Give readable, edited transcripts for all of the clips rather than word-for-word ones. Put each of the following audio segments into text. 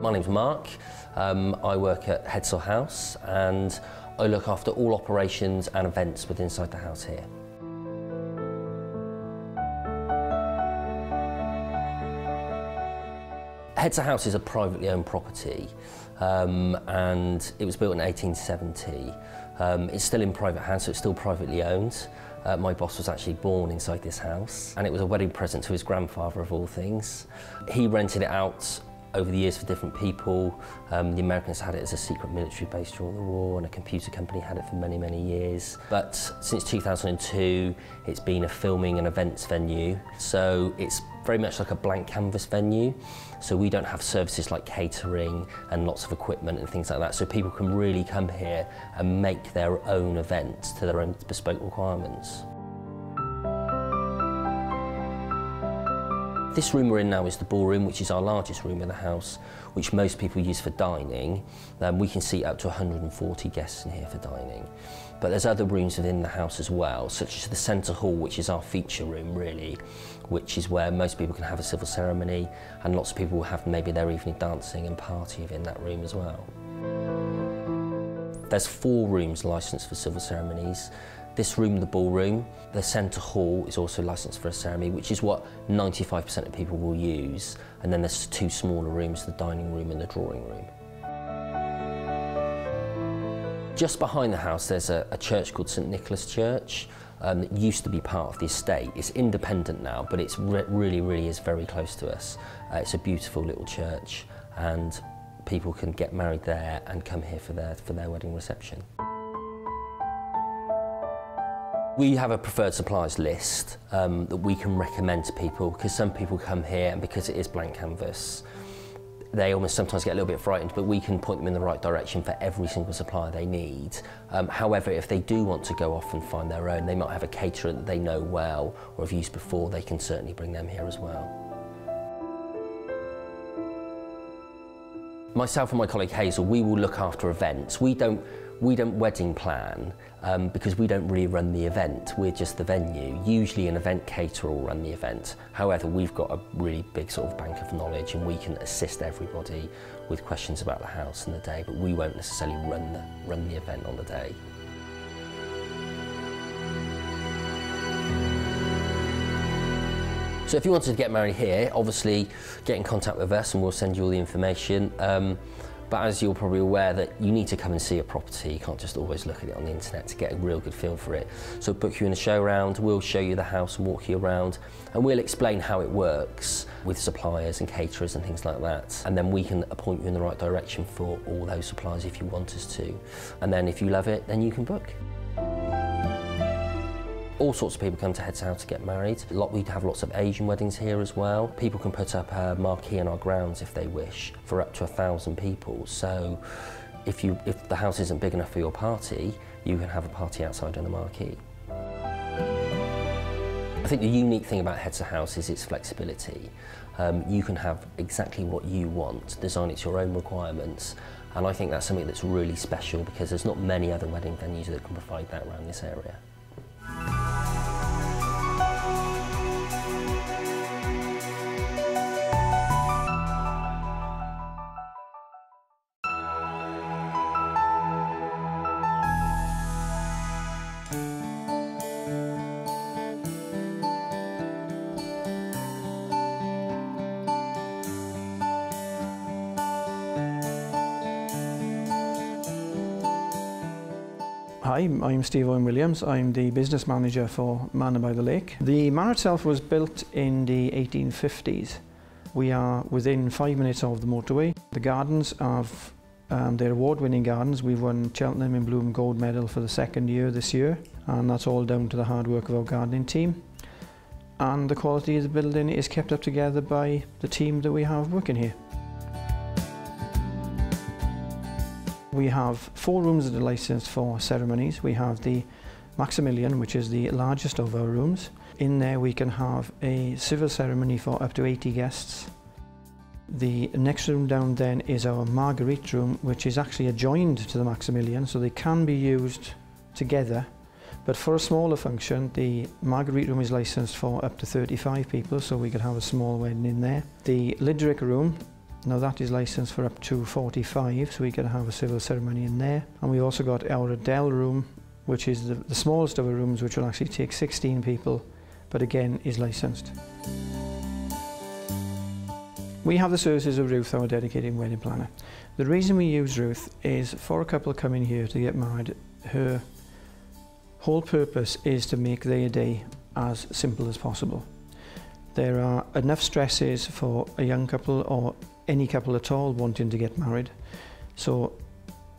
my name's Mark. I work at Hedsor House and I look after all operations and events within inside the house here. Hedsor House is a privately owned property and it was built in 1870. It's still in private hands, so it's still privately owned. My boss was actually born inside this house and it was a wedding present to his grandfather of all things. He rented it out over the years for different people. The Americans had it as a secret military base during the war and a computer company had it for many, many years. But since 2002, it's been a filming and events venue. So it's very much like a blank canvas venue. So we don't have services like catering and lots of equipment and things like that. So people can really come here and make their own events to their own bespoke requirements. This room we're in now is the ballroom, which is our largest room in the house, which most people use for dining. We can seat up to 140 guests in here for dining. But there's other rooms within the house as well, such as the centre hall, which is our feature room really, which is where most people can have a civil ceremony, and lots of people will have maybe their evening dancing and party within that room as well. There's 4 rooms licensed for civil ceremonies. This room, the ballroom, the centre hall is also licensed for a ceremony, which is what 95% of people will use. And then there's 2 smaller rooms, the dining room and the drawing room. Just behind the house, there's a church called St Nicholas Church that used to be part of the estate. It's independent now, but it's really is very close to us. It's a beautiful little church and people can get married there and come here for their wedding reception. We have a preferred suppliers list that we can recommend to people, because some people come here and because it is blank canvas, they almost sometimes get a little bit frightened, but we can point them in the right direction for every single supplier they need. However, if they do want to go off and find their own, they might have a caterer that they know well or have used before, they can certainly bring them here as well. Myself and my colleague Hazel, we will look after events. We don't wedding plan because we don't really run the event, we're just the venue. Usually an event caterer will run the event. However, we've got a really big sort of bank of knowledge and we can assist everybody with questions about the house and the day, but we won't necessarily run the event on the day. So if you wanted to get married here, obviously get in contact with us and we'll send you all the information. But as you're probably aware, that you need to come and see a property. You can't just always look at it on the internet to get a real good feel for it. So book you in a show round, we'll show you the house and walk you around, and we'll explain how it works with suppliers and caterers and things like that. And then we can point you in the right direction for all those suppliers if you want us to. And then if you love it, then you can book. All sorts of people come to Hedsor House to get married. We have lots of Asian weddings here as well. People can put up a marquee in our grounds if they wish for up to 1,000 people. So if the house isn't big enough for your party, you can have a party outside on the marquee. I think the unique thing about Hedsor House is its flexibility. You can have exactly what you want, design it to your own requirements, and I think that's something that's really special because there's not many other wedding venues that can provide that around this area. Hi, I'm Steve Owen Williams. I'm the business manager for Manor by the Lake. The manor itself was built in the 1850s. We are within 5 minutes of the motorway. The gardens have they're award-winning gardens. We've won Cheltenham in Bloom Gold Medal for the 2nd year this year, and that's all down to the hard work of our gardening team. And the quality of the building is kept up together by the team that we have working here. We have 4 rooms that are licensed for ceremonies. We have the Maximilian, which is the largest of our rooms. In there we can have a civil ceremony for up to 80 guests. The next room down then is our Marguerite room, which is actually adjoined to the Maximilian, so they can be used together. But for a smaller function, the Marguerite room is licensed for up to 35 people, so we could have a small wedding in there. The Lideric room Now that is licensed for up to 45, so we can have a civil ceremony in there. And we also got our Adele room, which is the smallest of our rooms, which will actually take 16 people, but again is licensed. We have the services of Ruth, our dedicated wedding planner. The reason we use Ruth is for a couple coming here to get married, her whole purpose is to make their day as simple as possible. There are enough stresses for a young couple or any couple at all wanting to get married. So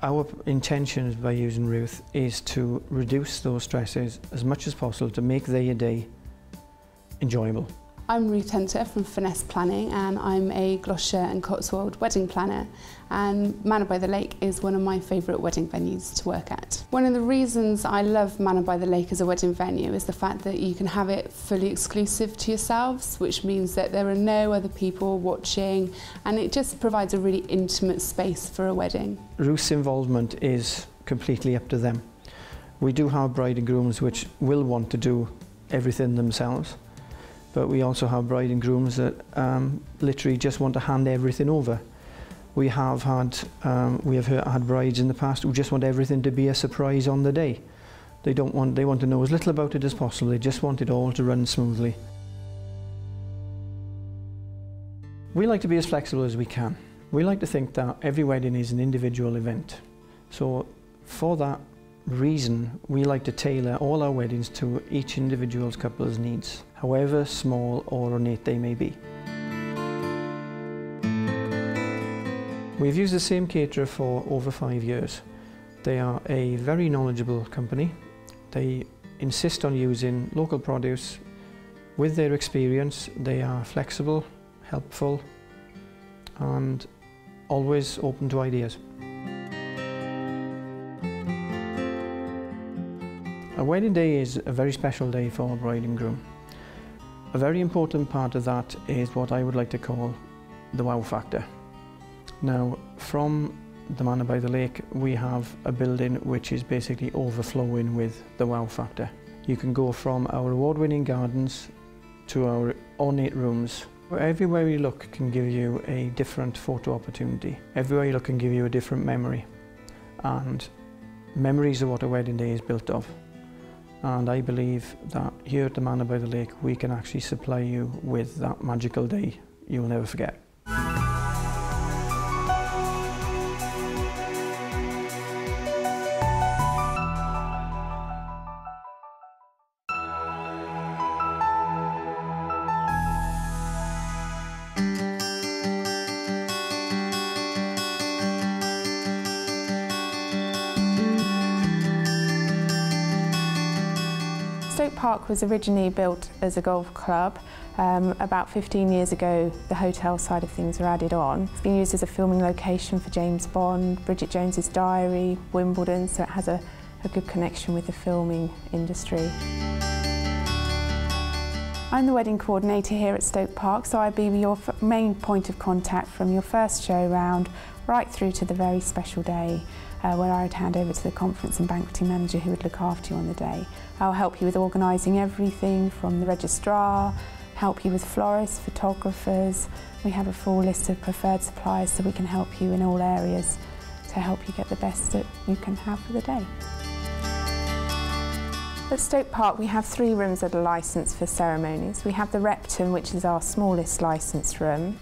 our intention by using Ruth is to reduce those stresses as much as possible to make their day enjoyable. I'm Ruth Hedsor from Finesse Planning, and I'm a Gloucestershire and Cotswold wedding planner, and Manor by the Lake is one of my favourite wedding venues to work at. One of the reasons I love Manor by the Lake as a wedding venue is the fact that you can have it fully exclusive to yourselves, which means that there are no other people watching, and it just provides a really intimate space for a wedding. Ruth's involvement is completely up to them. We do have bride and grooms which will want to do everything themselves, but we also have bride and grooms that literally just want to hand everything over. We have had brides in the past who just want everything to be a surprise on the day. They want to know as little about it as possible. They just want it all to run smoothly. We like to be as flexible as we can. We like to think that every wedding is an individual event. So for that reason, we like to tailor all our weddings to each individual couple's needs, however small or ornate they may be. We've used the same caterer for over 5 years. They are a very knowledgeable company. They insist on using local produce. With their experience, they are flexible, helpful, and always open to ideas. A wedding day is a very special day for a bride and groom. A very important part of that is what I would like to call the wow factor. Now, from the Manor by the Lake, we have a building which is basically overflowing with the wow factor. You can go from our award-winning gardens to our ornate rooms. Everywhere you look can give you a different photo opportunity. Everywhere you look can give you a different memory. And memories are what a wedding day is built of. And I believe that here at the Manor by the Lake we can actually supply you with that magical day you will never forget. Stoke Park was originally built as a golf club. About 15 years ago, the hotel side of things were added on. It's been used as a filming location for James Bond, Bridget Jones's Diary, Wimbledon, so it has a good connection with the filming industry. I'm the wedding coordinator here at Stoke Park, so I'll be your main point of contact from your first show round right through to the very special day where I would hand over to the conference and banqueting manager who would look after you on the day. I'll help you with organising everything from the registrar, help you with florists, photographers. We have a full list of preferred suppliers so we can help you in all areas to help you get the best that you can have for the day. At Stoke Park we have 3 rooms that are licensed for ceremonies. We have the Repton, which is our smallest licensed room,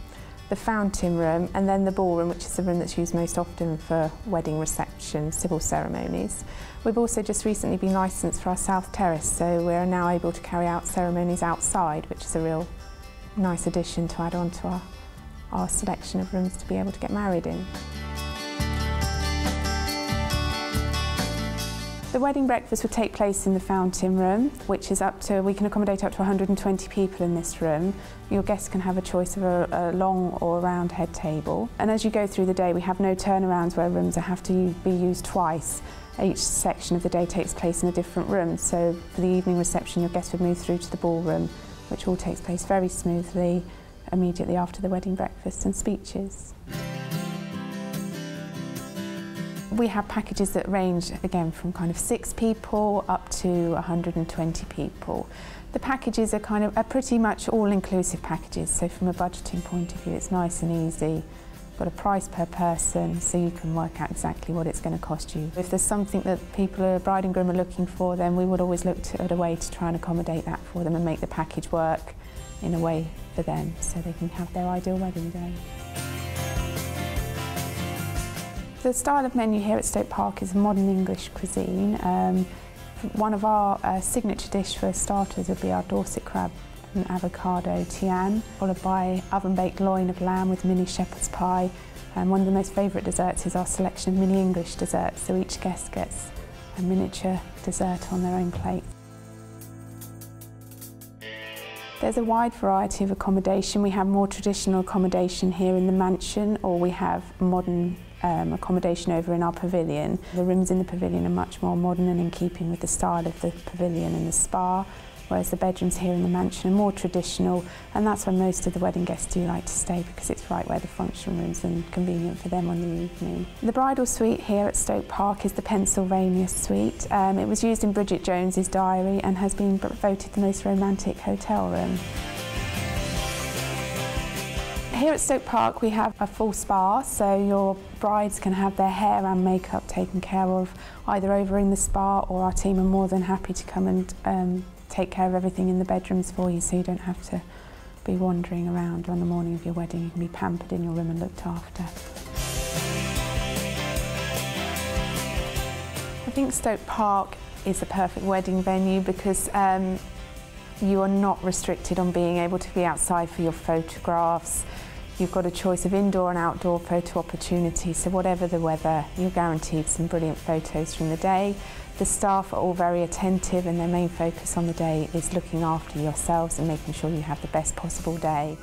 the Fountain Room, and then the Ballroom, which is the room that's used most often for wedding reception, civil ceremonies. We've also just recently been licensed for our South Terrace, so we're now able to carry out ceremonies outside, which is a real nice addition to add on to our selection of rooms to be able to get married in. The wedding breakfast will take place in the Fountain Room, which is we can accommodate up to 120 people in this room. Your guests can have a choice of a long or a round head table. And as you go through the day, we have no turnarounds where rooms have to be used twice. Each section of the day takes place in a different room. So for the evening reception, your guests would move through to the ballroom, which all takes place very smoothly immediately after the wedding breakfast and speeches. We have packages that range, again, from kind of 6 people up to 120 people. The packages are pretty much all-inclusive packages, so from a budgeting point of view, it's nice and easy got a price per person, so you can work out exactly what it's going to cost you. If there's something that bride and groom are looking for, then we would always look at a way to try and accommodate that for them and make the package work in a way for them so they can have their ideal wedding day. The style of menu here at Stoke Park is modern English cuisine. One of our signature dish for starters would be our Dorset crab and avocado tian, followed by oven-baked loin of lamb with mini shepherd's pie. And one of the most favourite desserts is our selection of mini English desserts, so each guest gets a miniature dessert on their own plate. There's a wide variety of accommodation. We have more traditional accommodation here in the mansion, or we have modern accommodation over in our pavilion. The rooms in the pavilion are much more modern and in keeping with the style of the pavilion and the spa, whereas the bedrooms here in the mansion are more traditional, and that's where most of the wedding guests do like to stay because it's right where the function rooms and convenient for them on the evening. The bridal suite here at Stoke Park is the Pennsylvania suite. It was used in Bridget Jones's diary and has been voted the most romantic hotel room. Here at Stoke Park we have a full spa, so your brides can have their hair and makeup taken care of either over in the spa, or our team are more than happy to come and take care of everything in the bedrooms for you, so you don't have to be wandering around on the morning of your wedding. You can be pampered in your room and looked after. I think Stoke Park is the perfect wedding venue because you are not restricted on being able to be outside for your photographs. You've got a choice of indoor and outdoor photo opportunities, so whatever the weather, you're guaranteed some brilliant photos from the day. The staff are all very attentive and their main focus on the day is looking after yourselves and making sure you have the best possible day.